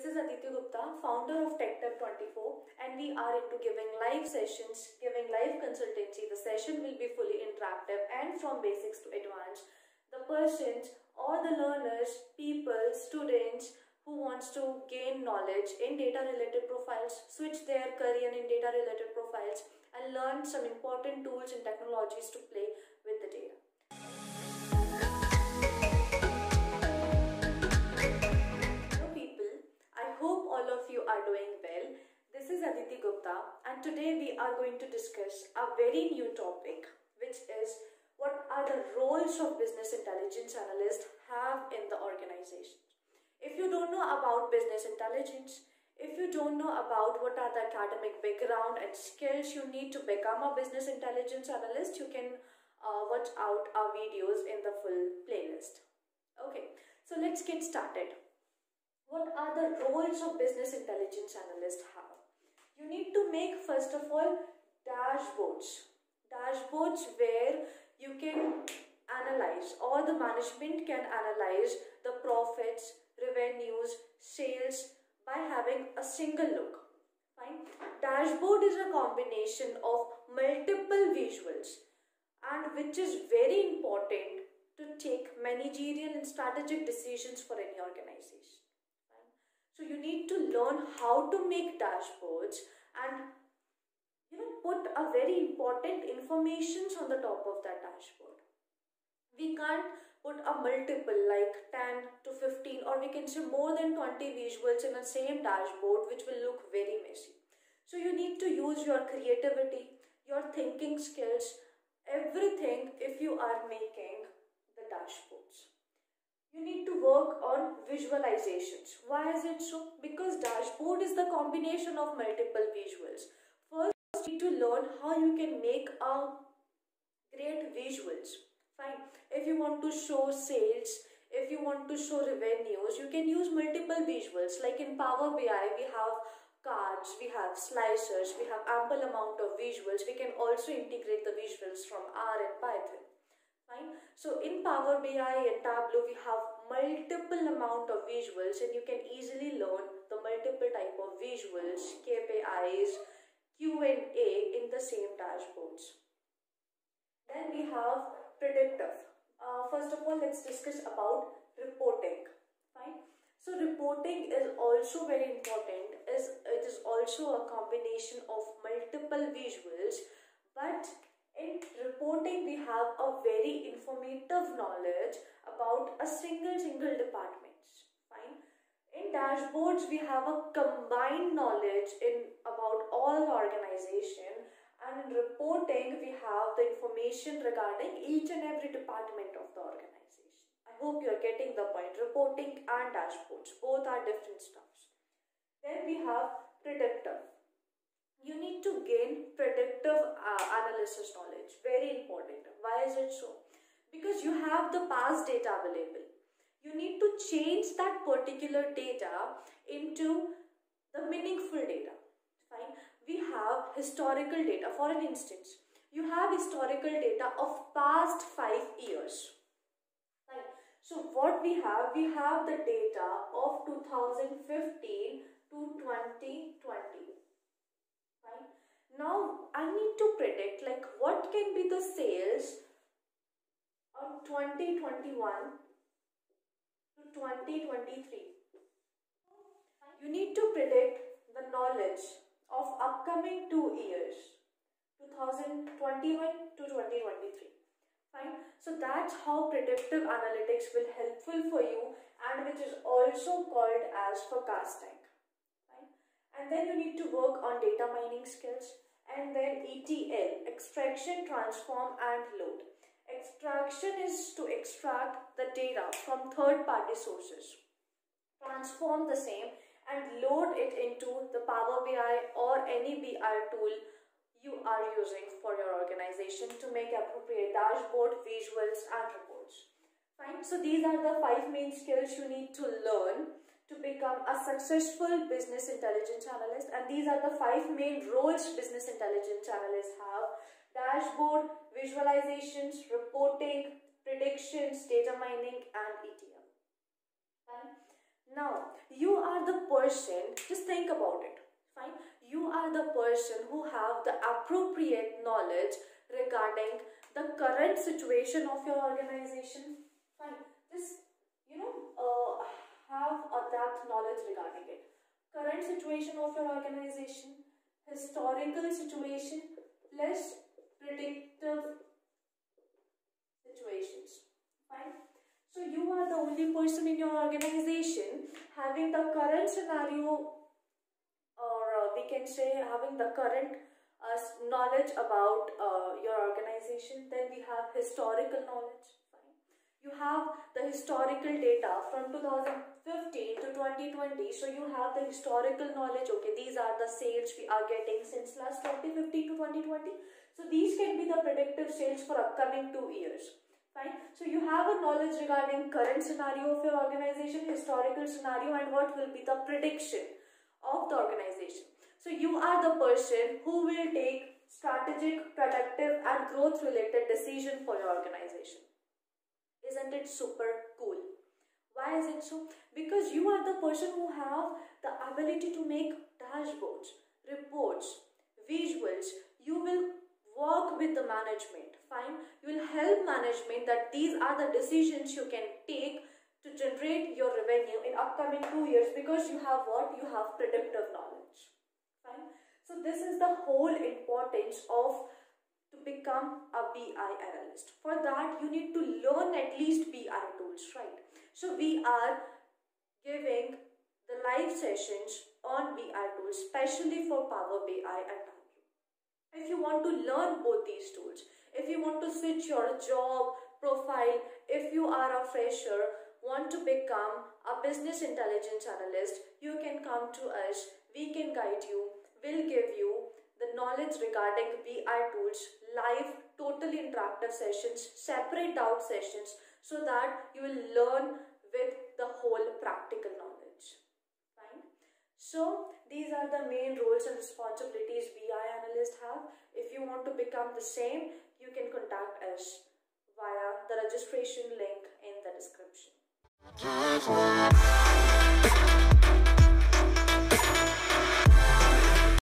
is Aditi Gupta, founder of TechTub24, and we are into giving live sessions, giving live consultancy. The session will be fully interactive and from basics to advanced. The persons or the learners, people, students who wants to gain knowledge in data related profiles, switch their career in data related profiles and learn some important tools and technologies to play with the data. Are doing well. This is Aditi Gupta, and today we are going to discuss a very new topic, which is what are the roles of business intelligence analysts have in the organization. If you don't know about business intelligence, if you don't know about what are the academic background and skills you need to become a business intelligence analyst, you can watch out our videos in the full playlist. Okay, so let's get started. What are the roles of business intelligence analyst have? You need to make, first of all, dashboards. Dashboards where you can analyze, or the management can analyze the profits, revenues, sales by having a single look. Fine. Dashboard is a combination of multiple visuals and which is very important to take managerial and strategic decisions for any organization. So you need to learn how to make dashboards and put a very important information on the top of that dashboard. We can't put a multiple like 10 to 15 or we can say more than 20 visuals in the same dashboard, which will look very messy. So you need to use your creativity, your thinking skills, everything if you are making the dashboards. You need to work on visualizations. Why is it so? Because dashboard is the combination of multiple visuals. First, you need to learn how you can make a great visuals. Fine. If you want to show sales, if you want to show revenues, you can use multiple visuals. Like in Power BI, we have cards, we have slicers, we have ample amount of visuals. We can also integrate the visuals from R and Python. Fine. So in Power BI and Tableau, we have multiple amount of visuals and you can easily learn the multiple type of visuals, KPIs, Q&A in the same dashboards. Then we have predictive. First of all, let's discuss about reporting. Fine. So reporting is also very important. It is also a combination of multiple visuals, but in reporting, we have a very informative knowledge about a single department. Fine. In dashboards, we have a combined knowledge about all the organization, and in reporting, we have the information regarding each and every department of the organization. I hope you are getting the point. Reporting and dashboards, both are different stuffs. Then we have predictive. You need to gain predictive analysis knowledge. Very important. Why is it so? Because you have the past data available. You need to change that particular data into the meaningful data. Fine. We have historical data. For an instance, you have historical data of past 5 years. Fine. So what we have the data of 2015 to 2020. Now I need to predict like what can be the sales on 2021 to 2023. You need to predict the knowledge of upcoming 2 years, 2021 to 2023. Fine. So that's how predictive analytics will helpful for you and which is also called as forecasting. Fine. And then you need to work on data mining skills. And then ETL, extraction, transform and load. Extraction is to extract the data from third-party sources, transform the same and load it into the Power BI or any BI tool you are using for your organization to make appropriate dashboard, visuals and reports. Fine. So these are the 5 main skills you need to learn to become a successful business intelligence analyst, and these are the 5 main roles business intelligence analysts have: dashboard, visualizations, reporting, predictions, data mining and ETL. Fine. Now, you are the person, just think about it, fine? You are the person who have the appropriate knowledge regarding the current situation of your organization, fine? Just, have that knowledge regarding it. Current situation of your organization, historical situation, plus predictive situations, fine? So you are the only person in your organization having the current scenario, or we can say having the current knowledge about your organization. Then we have historical knowledge, fine? You have the historical data from 2015 to 2020, so you have the historical knowledge. Okay, these are the sales we are getting since last 2015 to 2020. So these can be the predictive sales for upcoming 2 years. Fine. So you have a knowledge regarding current scenario of your organization, historical scenario, and what will be the prediction of the organization. So you are the person who will take strategic, productive, and growth related decision for your organization. Isn't it super cool? Why is it so? Because you are the person who have the ability to make dashboards, reports, visuals. You will work with the management, fine? You will help management that these are the decisions you can take to generate your revenue in upcoming 2 years, because you have what? You have predictive knowledge, fine? So this is the whole importance of to become a BI analyst. For that, you need to learn at least BI tools, right? So we are giving the live sessions on BI tools, especially for Power BI and Tableau. If you want to learn both these tools, if you want to switch your job profile, if you are a fresher, want to become a business intelligence analyst, you can come to us. We can guide you. We'll give you the knowledge regarding BI tools, live, totally interactive sessions, separate doubt sessions, so that you will learn with the whole practical knowledge. Fine. So these are the main roles and responsibilities BI analysts have. If you want to become the same, you can contact us via the registration link in the description.